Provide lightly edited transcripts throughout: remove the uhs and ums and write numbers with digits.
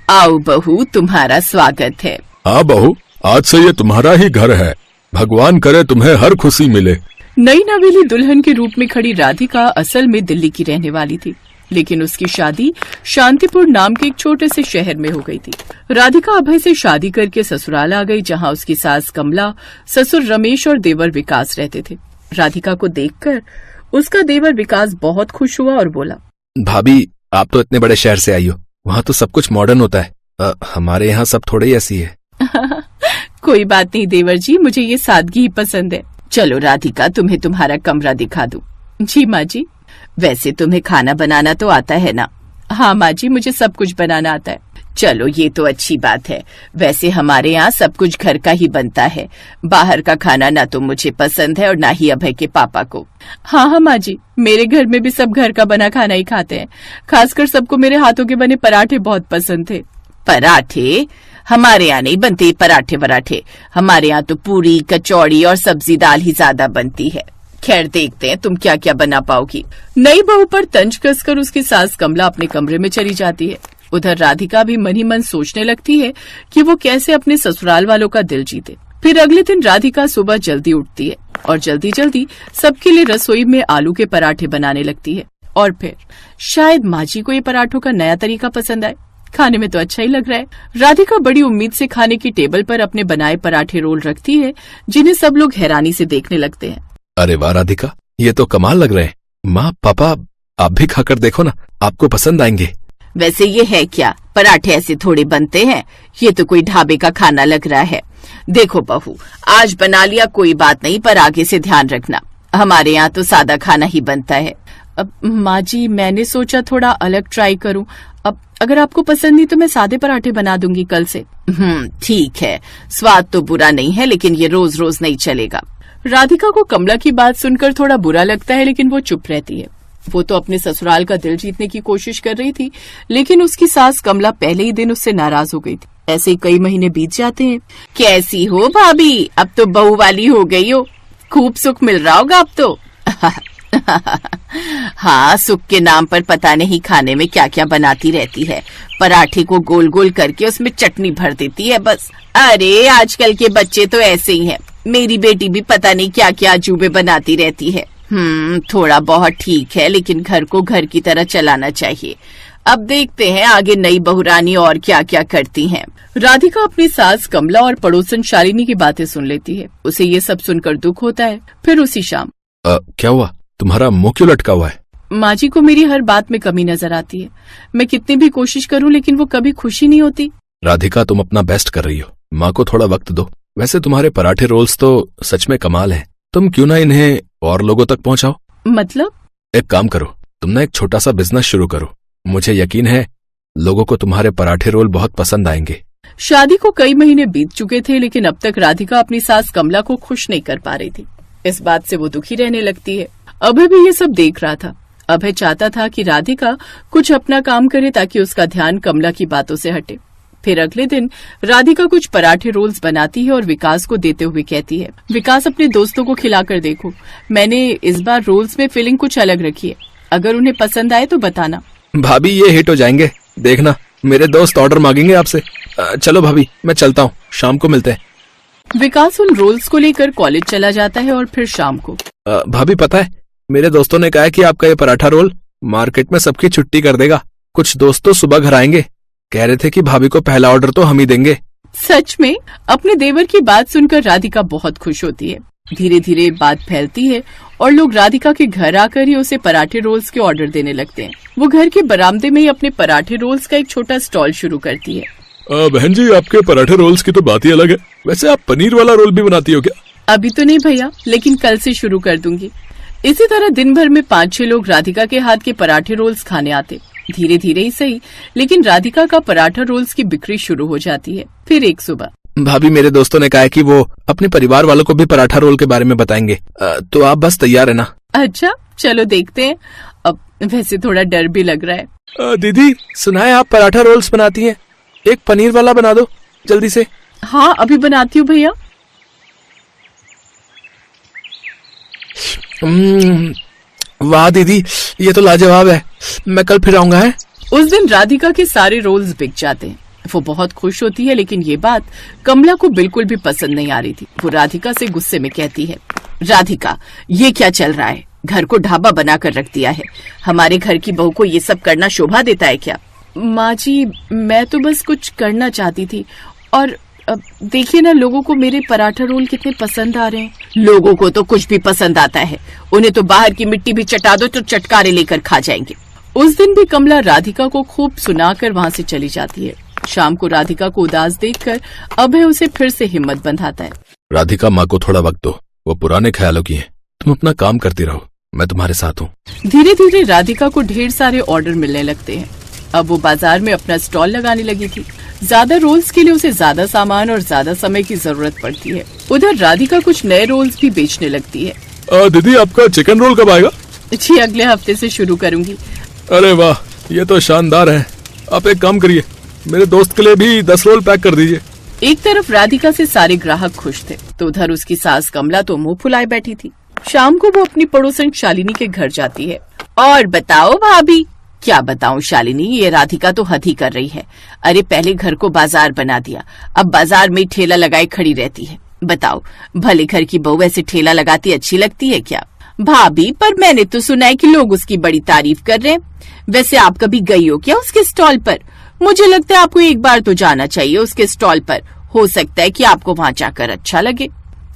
आओ बहू, तुम्हारा स्वागत है। हाँ बहू, आज से ये तुम्हारा ही घर है। भगवान करे तुम्हें हर खुशी मिले। नई नवेली दुल्हन के रूप में खड़ी राधिका असल में दिल्ली की रहने वाली थी, लेकिन उसकी शादी शांतिपुर नाम के एक छोटे से शहर में हो गई थी। राधिका अभय से शादी करके ससुराल आ गई, जहाँ उसकी सास कमला, ससुर रमेश और देवर विकास रहते थे। राधिका को देखकर उसका देवर विकास बहुत खुश हुआ और बोला, भाभी आप तो इतने बड़े शहर से आई हो, वहाँ तो सब कुछ मॉडर्न होता है। हमारे यहाँ सब थोड़े ही ऐसी है। कोई बात नहीं देवर जी, मुझे ये सादगी ही पसंद है। चलो राधिका, तुम्हें तुम्हारा कमरा दिखा दूं। जी माँ जी। वैसे तुम्हें खाना बनाना तो आता है ना? हाँ माँ जी, मुझे सब कुछ बनाना आता है। चलो ये तो अच्छी बात है। वैसे हमारे यहाँ सब कुछ घर का ही बनता है। बाहर का खाना ना तो मुझे पसंद है और ना ही अभय के पापा को। हाँ माँ जी, मेरे घर में भी सब घर का बना खाना ही खाते हैं। खासकर सबको मेरे हाथों के बने पराठे बहुत पसंद थे। पराठे? हमारे यहाँ नहीं बनते पराठे वराठे। हमारे यहाँ तो पूरी, कचौड़ी और सब्जी दाल ही ज्यादा बनती है। खैर देखते हैं तुम क्या क्या बना पाओगी। नई बहू पर तंज कसकर उसकी सास कमला अपने कमरे में चली जाती है। उधर राधिका भी मन ही मन सोचने लगती है कि वो कैसे अपने ससुराल वालों का दिल जीते। फिर अगले दिन राधिका सुबह जल्दी उठती है और जल्दी जल्दी सबके लिए रसोई में आलू के पराठे बनाने लगती है। और फिर शायद माँ जी को ये पराठों का नया तरीका पसंद आए। खाने में तो अच्छा ही लग रहा है। राधिका बड़ी उम्मीद से खाने की टेबल पर अपने बनाए पराठे रोल रखती है, जिन्हें सब लोग हैरानी से देखने लगते हैं। अरे वाह राधिका, ये तो कमाल लग रहे हैं। माँ पापा आप भी खाकर देखो ना, आपको पसंद आएंगे। वैसे ये है क्या? पराठे ऐसे थोड़े बनते हैं। ये तो कोई ढाबे का खाना लग रहा है। देखो बहू, आज बना लिया कोई बात नहीं, पर आगे से ध्यान रखना। हमारे यहाँ तो सादा खाना ही बनता है। अब माँ जी, मैंने सोचा थोड़ा अलग ट्राई करूं। अब अगर आपको पसंद नहीं तो मैं सादे पराठे बना दूंगी कल से। ठीक है, स्वाद तो बुरा नहीं है, लेकिन ये रोज रोज नहीं चलेगा। राधिका को कमला की बात सुनकर थोड़ा बुरा लगता है, लेकिन वो चुप रहती है। वो तो अपने ससुराल का दिल जीतने की कोशिश कर रही थी, लेकिन उसकी सास कमला पहले ही दिन उससे नाराज हो गई थी। ऐसे ही कई महीने बीत जाते हैं। कैसी हो भाभी? अब तो बहू वाली हो गई हो, खूब सुख मिल रहा होगा अब तो। हाँ, सुख के नाम पर पता नहीं खाने में क्या क्या बनाती रहती है। पराठे को गोल गोल करके उसमें चटनी भर देती है बस। अरे आजकल के बच्चे तो ऐसे ही हैं। मेरी बेटी भी पता नहीं क्या क्या अजूबे बनाती रहती है। थोड़ा बहुत ठीक है, लेकिन घर को घर की तरह चलाना चाहिए। अब देखते हैं आगे नई बहुरानी और क्या क्या करती हैं। राधिका अपनी सास कमला और पड़ोसन शालिनी की बातें सुन लेती है। उसे ये सब सुनकर दुख होता है। फिर उसी शाम क्या हुआ? तुम्हारा मुंह क्यों लटका हुआ है? माँ जी को मेरी हर बात में कमी नजर आती है। मैं कितनी भी कोशिश करूं, लेकिन वो कभी खुशी नहीं होती। राधिका तुम अपना बेस्ट कर रही हो, माँ को थोड़ा वक्त दो। वैसे तुम्हारे पराठे रोल्स तो सच में कमाल है। तुम क्यों ना इन्हें और लोगों तक पहुँचाओ? मतलब? एक काम करो, तुम ना एक छोटा सा बिजनेस शुरू करो। मुझे यकीन है लोगों को तुम्हारे पराठे रोल बहुत पसंद आएंगे। शादी को कई महीने बीत चुके थे, लेकिन अब तक राधिका अपनी सास कमला को खुश नहीं कर पा रही थी। इस बात से वो दुखी रहने लगती है। अभय भी ये सब देख रहा था। अभय चाहता था कि राधिका कुछ अपना काम करे ताकि उसका ध्यान कमला की बातों से हटे। फिर अगले दिन राधिका कुछ पराठे रोल्स बनाती है और विकास को देते हुए कहती है, विकास अपने दोस्तों को खिलाकर देखो। मैंने इस बार रोल्स में फिलिंग कुछ अलग रखी है। अगर उन्हें पसंद आए तो बताना। भाभी ये हिट हो जाएंगे, देखना मेरे दोस्त ऑर्डर मांगेंगे आपसे। चलो भाभी मैं चलता हूँ, शाम को मिलते हैं। विकास उन रोल्स को लेकर कॉलेज चला जाता है और फिर शाम को भाभी पता है, मेरे दोस्तों ने कहा है कि आपका ये पराठा रोल मार्केट में सबकी छुट्टी कर देगा। कुछ दोस्त तो सुबह घर आएंगे, कह रहे थे कि भाभी को पहला ऑर्डर तो हम ही देंगे। सच में? अपने देवर की बात सुनकर राधिका बहुत खुश होती है। धीरे धीरे बात फैलती है और लोग राधिका के घर आकर ही उसे पराठे रोल्स के ऑर्डर देने लगते हैं। वो घर के बरामदे में ही अपने पराठे रोल्स का एक छोटा स्टॉल शुरू करती है। बहन जी, आपके पराठे रोल्स की तो बात ही अलग है। वैसे आप पनीर वाला रोल भी बनाती हो क्या? अभी तो नहीं भैया, लेकिन कल से शुरू कर दूंगी। इसी तरह दिन भर में 5-6 लोग राधिका के हाथ के पराठे रोल्स खाने आते। धीरे धीरे ही सही, लेकिन राधिका का पराठा रोल्स की बिक्री शुरू हो जाती है। फिर एक सुबह भाभी मेरे दोस्तों ने कहा है कि वो अपने परिवार वालों को भी पराठा रोल के बारे में बताएंगे, तो आप बस तैयार है ना? अच्छा चलो देखते हैं। अब वैसे थोड़ा डर भी लग रहा है। दीदी सुना है आप पराठा रोल्स बनाती हैं, एक पनीर वाला बना दो जल्दी से। हाँ अभी बनाती हूँ भैया। वाह दीदी, ये तो लाजवाब है। मैं कल फिर आऊंगा है। उस दिन राधिका के सारे रोल्स बिक जाते हैं। वो बहुत खुश होती है, लेकिन ये बात कमला को बिल्कुल भी पसंद नहीं आ रही थी। वो राधिका से गुस्से में कहती है, राधिका, ये क्या चल रहा है? घर को ढाबा बनाकर रख दिया है। हमारे घर की बहू को ये सब करना शोभा देता है क्या? माँ जी, मैं तो बस कुछ करना चाहती थी, और देखिए ना, लोगों को मेरे पराठा रोल कितने पसंद आ रहे हैं। लोगों को तो कुछ भी पसंद आता है, उन्हें तो बाहर की मिट्टी भी चटा दो तो चटकारे लेकर खा जाएंगे। उस दिन भी कमला राधिका को खूब सुनाकर वहाँ से चली जाती है। शाम को राधिका को उदास देखकर अभय उसे फिर से हिम्मत बंधाता है। राधिका, माँ को थोड़ा वक्त दो, वो पुराने ख्यालों की है। तुम अपना काम करती रहो, मैं तुम्हारे साथ हूँ। धीरे धीरे राधिका को ढेर सारे ऑर्डर मिलने लगते हैं। अब वो बाजार में अपना स्टॉल लगाने लगी थी। ज्यादा रोल्स के लिए उसे ज्यादा सामान और ज्यादा समय की जरूरत पड़ती है। उधर राधिका कुछ नए रोल्स भी बेचने लगती है। दीदी, आपका चिकन रोल कब आएगा? जी, अगले हफ्ते से शुरू करूंगी। अरे वाह, ये तो शानदार है। आप एक काम करिए, मेरे दोस्त के लिए भी 10 रोल पैक कर दीजिए। एक तरफ राधिका से सारे ग्राहक खुश थे, तो उधर उसकी सास कमला तो मुंह फुलाए बैठी थी। शाम को वो अपनी पड़ोसन शालिनी के घर जाती है। और बताओ भाभी। क्या बताऊं शालिनी, ये राधिका तो हद ही कर रही है। अरे पहले घर को बाजार बना दिया, अब बाजार में ठेला लगाए खड़ी रहती है। बताओ, भले घर की बहू ऐसे ठेला लगाती अच्छी लगती है क्या? भाभी, पर मैंने तो सुना है कि लोग उसकी बड़ी तारीफ कर रहे हैं। वैसे आप कभी गई हो क्या उसके स्टॉल पर? मुझे लगता है आपको एक बार तो जाना चाहिए उसके स्टॉल पर। हो सकता है कि आपको वहाँ जाकर अच्छा लगे।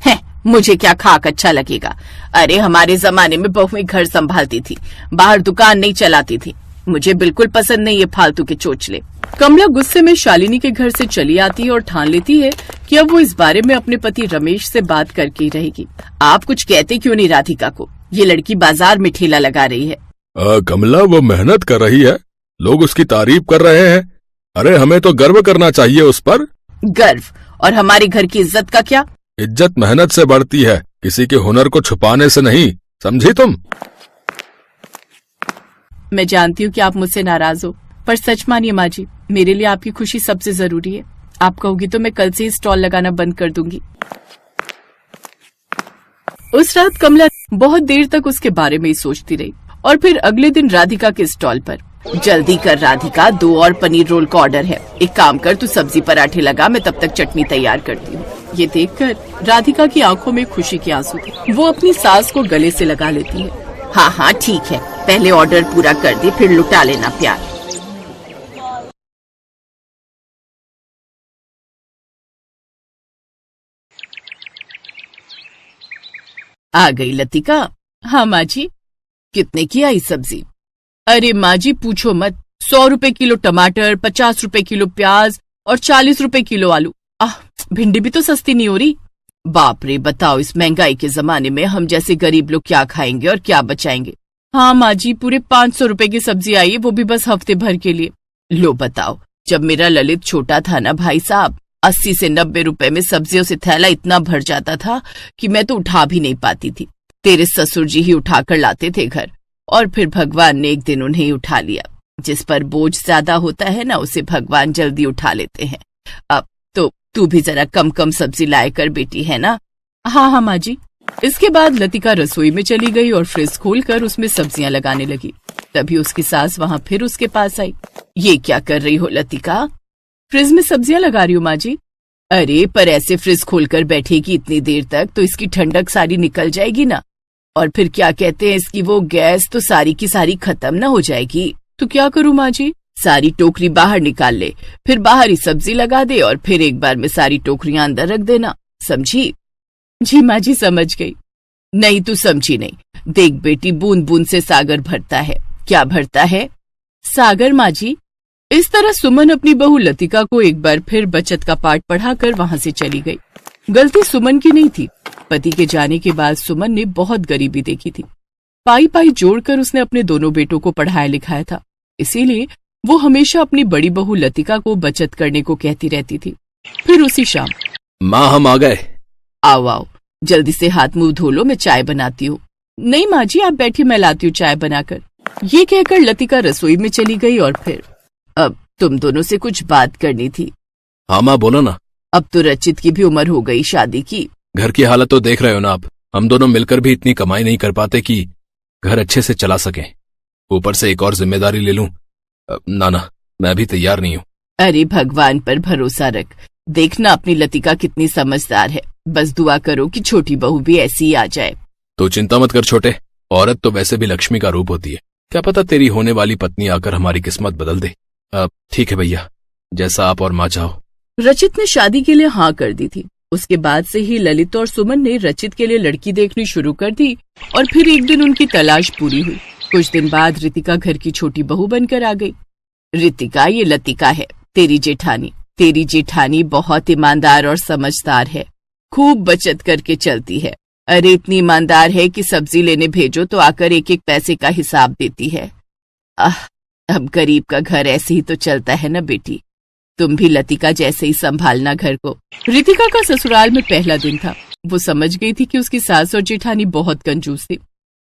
है, मुझे क्या खाक अच्छा लगेगा? अरे हमारे जमाने में बहुएं घर संभालती थी, बाहर दुकान नहीं चलाती थी। मुझे बिल्कुल पसंद नहीं ये फालतू के चोचले। कमला गुस्से में शालिनी के घर से चली आती है और ठान लेती है कि अब वो इस बारे में अपने पति रमेश से बात करके ही रहेगी। आप कुछ कहते क्यों नहीं राधिका को? ये लड़की बाजार में ठेला लगा रही है। कमला, वो मेहनत कर रही है, लोग उसकी तारीफ कर रहे हैं। अरे हमें तो गर्व करना चाहिए उस पर। गर्व? और हमारे घर की इज्जत का क्या? इज्जत मेहनत से बढ़ती है, किसी के हुनर को छुपाने से नहीं, समझी तुम? मैं जानती हूँ कि आप मुझसे नाराज हो, पर सच मानिए माँ जी, मेरे लिए आपकी खुशी सबसे जरूरी है। आप कहोगी तो मैं कल से ही स्टॉल लगाना बंद कर दूंगी। उस रात कमला बहुत देर तक उसके बारे में ही सोचती रही, और फिर अगले दिन राधिका के स्टॉल पर। जल्दी कर राधिका, 2 और पनीर रोल का ऑर्डर है। एक काम कर, तू सब्जी पराठे लगा, मैं तब तक चटनी तैयार करती हूँ। ये देखकर राधिका की आंखों में खुशी के आंसू थे। वो अपनी सास को गले से लगा लेती है। हाँ हाँ ठीक है, पहले ऑर्डर पूरा कर दे, फिर लुटा लेना प्यार। आ गई लतिका। हाँ माँ जी। कितने की आई सब्जी? अरे माँ जी पूछो मत, 100 रुपए किलो टमाटर, 50 रुपए किलो प्याज और 40 रुपए किलो आलू। भिंडी भी तो सस्ती नहीं हो रही। बाप रे, बताओ इस महंगाई के जमाने में हम जैसे गरीब लोग क्या खाएंगे और क्या बचाएंगे। हाँ माँ जी, पूरे 500 रुपए की सब्जी आई है, वो भी बस हफ्ते भर के लिए। लो बताओ, जब मेरा ललित छोटा था ना भाई साहब, 80 से 90 रुपए में सब्जियों से थैला इतना भर जाता था कि मैं तो उठा भी नहीं पाती थी। तेरे ससुर जी ही उठाकर लाते थे घर, और फिर भगवान ने एक दिन उन्हें ही उठा लिया। जिस पर बोझ ज्यादा होता है ना, उसे भगवान जल्दी उठा लेते हैं। अब तो तू भी जरा कम कम सब्जी लाया कर बेटी, है ना? हाँ हाँ माँ जी। इसके बाद लतिका रसोई में चली गई और फ्रिज खोलकर उसमें सब्जियां लगाने लगी। तभी उसकी सास वहाँ फिर उसके पास आई। ये क्या कर रही हो लतिका? फ्रिज में सब्जियां लगा रही हूँ माँ जी। अरे पर ऐसे फ्रिज खोलकर बैठेगी इतनी देर तक तो इसकी ठंडक सारी निकल जाएगी ना, और फिर क्या कहते हैं इसकी वो गैस तो सारी की सारी खत्म ना हो जाएगी। तो क्या करूँ माँ जी? सारी टोकरी बाहर निकाल ले, फिर बाहर ही सब्जी लगा दे और फिर एक बार में सारी टोकरियां अंदर रख देना, समझी? जी माँ जी समझ गई। नहीं तू समझी नहीं। देख बेटी, बूंद बूंद से सागर भरता है। क्या भरता है? सागर माँ जी। इस तरह सुमन अपनी बहू लतिका को एक बार फिर बचत का पाठ पढ़ाकर वहाँ से चली गई। गलती सुमन की नहीं थी। पति के जाने के बाद सुमन ने बहुत गरीबी देखी थी। पाई पाई जोड़कर उसने अपने दोनों बेटों को पढ़ाया लिखाया था, इसीलिए वो हमेशा अपनी बड़ी बहू लतिका को बचत करने को कहती रहती थी। फिर उसी शाम, माँ हम आ गए। आओ आओ, जल्दी से हाथ मुंह धो लो, मैं चाय बनाती हूँ। नहीं माँ जी आप बैठी, मैं लाती हूँ चाय बनाकर। ये कहकर लतिका रसोई में चली गई और फिर, अब तुम दोनों से कुछ बात करनी थी। हाँ माँ बोलो ना। अब तो रचित की भी उम्र हो गई शादी की। घर की हालत तो देख रहे हो ना आप, हम दोनों मिलकर भी इतनी कमाई नहीं कर पाते कि घर अच्छे से चला सकें। ऊपर से एक और जिम्मेदारी ले लूं। ना ना, मैं भी तैयार नहीं हूँ। अरे भगवान पर भरोसा रख, देखना अपनी लतिका कितनी समझदार है। बस दुआ करो कि छोटी बहू भी ऐसी ही आ जाए। तो चिंता मत कर छोटे, औरत तो वैसे भी लक्ष्मी का रूप होती है, क्या पता तेरी होने वाली पत्नी आकर हमारी किस्मत बदल दे। ठीक है भैया, जैसा आप और माँ चाहो। रचित ने शादी के लिए हाँ कर दी थी। उसके बाद से ही ललित और सुमन ने रचित के लिए लड़की देखनी शुरू कर दी और फिर एक दिन उनकी तलाश पूरी हुई। कुछ दिन बाद रितिका घर की छोटी बहू बनकर आ गई। रितिका, ये लतिका है, तेरी जेठानी। तेरी जेठानी बहुत ईमानदार और समझदार है, खूब बचत करके चलती है। अरे इतनी ईमानदार है कि सब्जी लेने भेजो तो आकर एक एक पैसे का हिसाब देती है। अब गरीब का घर ऐसे ही तो चलता है ना बेटी, तुम भी लतिका जैसे ही संभालना घर को। रितिका का ससुराल में पहला दिन था। वो समझ गई थी कि उसकी सास और जेठानी बहुत कंजूस थी।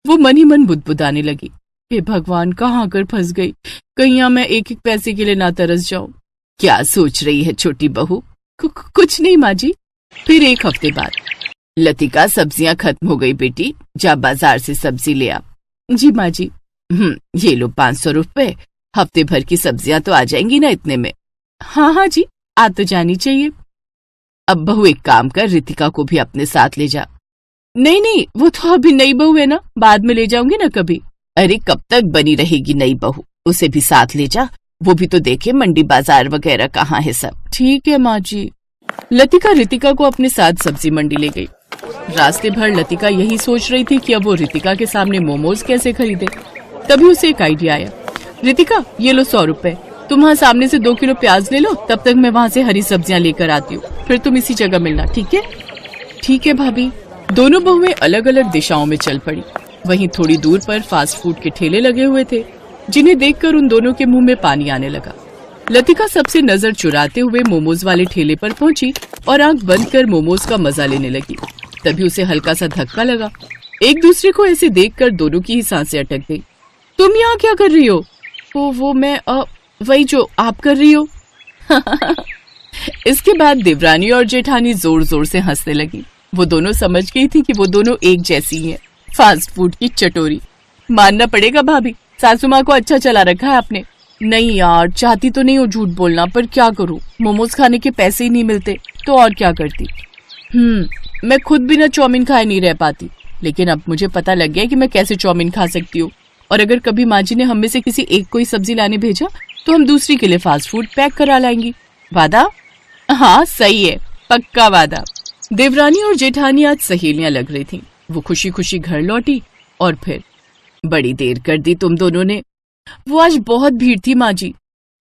वो मन ही मन बुदबुदाने लगी, हे भगवान, कहाँ कर फंस गई, कहीं यहाँ मैं एक एक पैसे के लिए ना तरस जाऊं। क्या सोच रही है छोटी बहू? कुछ नहीं माँ जी। फिर एक हफ्ते बाद, लतिका सब्जियां खत्म हो गई बेटी, जा बाजार से सब्जी ले आ। जी माँ जी। ये लो 500 रुपए, हफ्ते भर की सब्जियां तो आ जाएंगी ना इतने में। हाँ जी, आ तो जानी चाहिए। अब बहू एक काम कर, रितिका को भी अपने साथ ले जा। नहीं, वो तो अभी नई बहू है ना, बाद में ले जाऊंगी ना कभी। अरे कब तक बनी रहेगी नई बहू, उसे भी साथ ले जा, वो भी तो देखे मंडी बाजार वगैरह कहाँ है सब। ठीक है माँ जी। लतिका रितिका को अपने साथ सब्जी मंडी ले गई। रास्ते भर लतिका यही सोच रही थी कि अब वो रितिका के सामने मोमोज कैसे खरीदे। तभी उसे एक आइडिया आया। रितिका, ये लो 100 रुपए, तुम वहाँ सामने से 2 किलो प्याज ले लो, तब तक मैं वहाँ से हरी सब्जियां लेकर आती हूँ, फिर तुम इसी जगह मिलना, ठीक है? ठीक है भाभी। दोनों बहुएं अलग अलग दिशाओं में चल पड़ी। वहीं थोड़ी दूर पर फास्ट फूड के ठेले लगे हुए थे, जिन्हें देखकर उन दोनों के मुंह में पानी आने लगा। लतिका सबसे नजर चुराते हुए मोमोज वाले ठेले पर पहुंची और आंख बंद कर मोमोज का मजा लेने लगी। तभी उसे हल्का सा धक्का लगा। एक दूसरे को ऐसे देखकर दोनों की ही सांसें अटक गई। तुम यहाँ क्या कर रही हो? वो मैं वही जो आप कर रही हो। इसके बाद देवरानी और जेठानी जोर जोर से हंसने लगी। वो दोनों समझ गई थी कि वो दोनों एक जैसी हैं, फास्ट फूड की चटोरी। मानना पड़ेगा भाभी, सासू माँ को अच्छा चला रखा है आपने। नहीं यार, चाहती तो नहीं हो झूठ बोलना, पर क्या करूं, मोमोज खाने के पैसे ही नहीं मिलते तो और क्या करती। मैं खुद बिना चाउमीन खाए नहीं रह पाती, लेकिन अब मुझे पता लग गया कि मैं कैसे चाउमीन खा सकती हूँ। और अगर कभी माँ जी ने हम में से किसी एक को ही सब्जी लाने भेजा तो हम दूसरी के लिए फास्ट फूड पैक करा लाएंगी। वादा? हाँ सही है, पक्का वादा। देवरानी और जेठानी आज सहेलियां लग रही थीं। वो खुशी खुशी घर लौटी और फिर, बड़ी देर कर दी तुम दोनों ने। वो आज बहुत भीड़ थी माँ जी।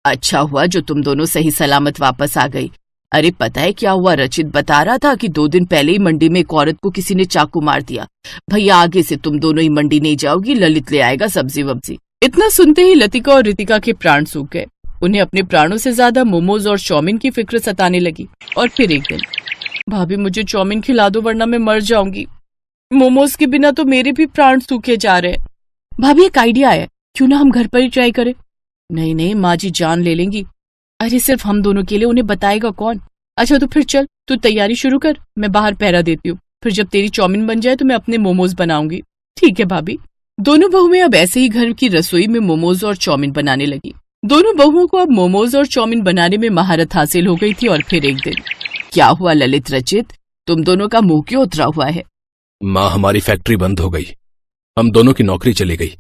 अच्छा हुआ जो तुम दोनों सही सलामत वापस आ गई। अरे पता है क्या हुआ, रचित बता रहा था कि 2 दिन पहले ही मंडी में एक औरत को किसी ने चाकू मार दिया। भैया आगे से तुम दोनों ही मंडी नहीं जाओगी, ललित ले आएगा सब्जी वब्जी। इतना सुनते ही लतिका और रितिका के प्राण सूख गए। उन्हें अपने प्राणों से ज्यादा मोमोज और चाउमीन की फिक्र सताने लगी। और फिर एक दिन, भाभी मुझे चाउमीन खिला दो वरना मैं मर जाऊंगी। मोमोज के बिना तो मेरे भी प्राण सूखे जा रहे हैं। भाभी एक आइडिया है, क्यों ना हम घर पर ही ट्राई करें? नहीं, माँ जी जान ले लेंगी। अरे सिर्फ हम दोनों के लिए, उन्हें बताएगा कौन? अच्छा तो फिर चल, तू तैयारी शुरू कर, मैं बाहर पहरा देती हूँ। फिर जब तेरी चाउमीन बन जाए तो मैं अपने मोमोज बनाऊंगी। ठीक है भाभी। दोनों बहुएं अब ऐसे ही घर की रसोई में मोमोज और चाउमीन बनाने लगी। दोनों बहुओं को अब मोमोज और चाउमीन बनाने में महारत हासिल हो गई थी। और फिर एक दिन, क्या हुआ ललित रचित, तुम दोनों का मुंह क्यों उतरा हुआ है? माँ, हमारी फैक्ट्री बंद हो गई, हम दोनों की नौकरी चली गई।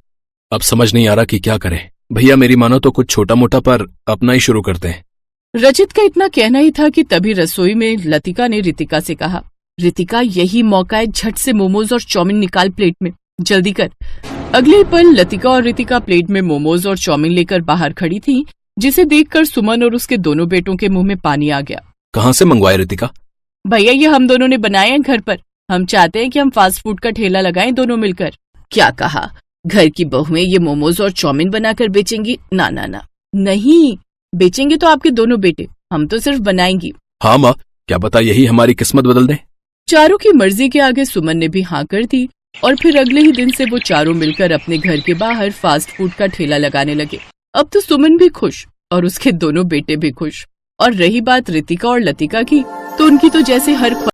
अब समझ नहीं आ रहा कि क्या करें। भैया मेरी मानो तो कुछ छोटा मोटा पर अपना ही शुरू करते हैं। रचित का इतना कहना ही था कि तभी रसोई में लतिका ने रितिका से कहा, रितिका यही मौका है, झट से मोमोज और चाउमीन निकाल प्लेट में, जल्दी कर। अगले पल लतिका और रितिका प्लेट में मोमोज और चाउमीन लेकर बाहर खड़ी थी, जिसे देखकर सुमन और उसके दोनों बेटों के मुंह में पानी आ गया। कहाँ से मंगवाए रितिका? भैया ये हम दोनों ने बनाए हैं घर पर। हम चाहते हैं कि हम फास्ट फूड का ठेला लगाएं दोनों मिलकर। क्या कहा? घर की बहुएं ये मोमोज और चाउमीन बनाकर बेचेंगी? ना ना ना, नहीं बेचेंगे तो आपके दोनों बेटे, हम तो सिर्फ बनाएंगी। हाँ माँ, क्या पता यही हमारी किस्मत बदल दे। चारों की मर्जी के आगे सुमन ने भी हाँ कर दी। और फिर अगले ही दिन से वो चारों मिलकर अपने घर के बाहर फास्ट फूड का ठेला लगाने लगे। अब तो सुमन भी खुश और उसके दोनों बेटे भी खुश। और रही बात रितिका और लतिका की, तो उनकी तो जैसे हर